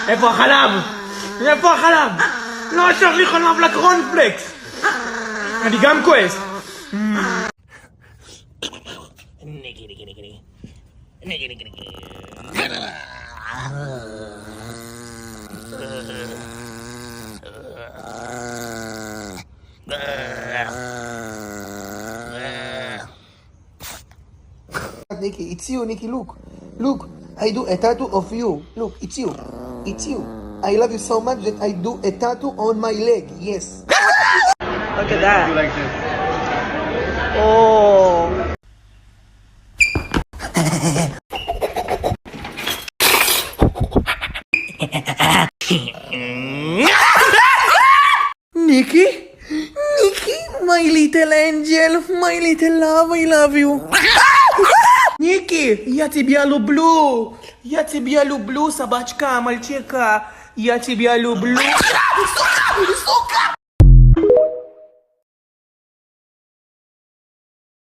איפה החלב? איפה החלב? לא אשאר לי חלב לקורנפלקס. אני גם כועס. Nikki, it's you, Nikki, look. Look, I do a tattoo of you. Look, it's you. It's you. I love you so much that I do a tattoo on my leg. Yes. Look at that. You like this? Oh. Nikki? Nikki, my little angel, my little love, I love you. Nikki, я тебя люблю. Я тебя люблю, собачка, мальчика. Я тебя люблю.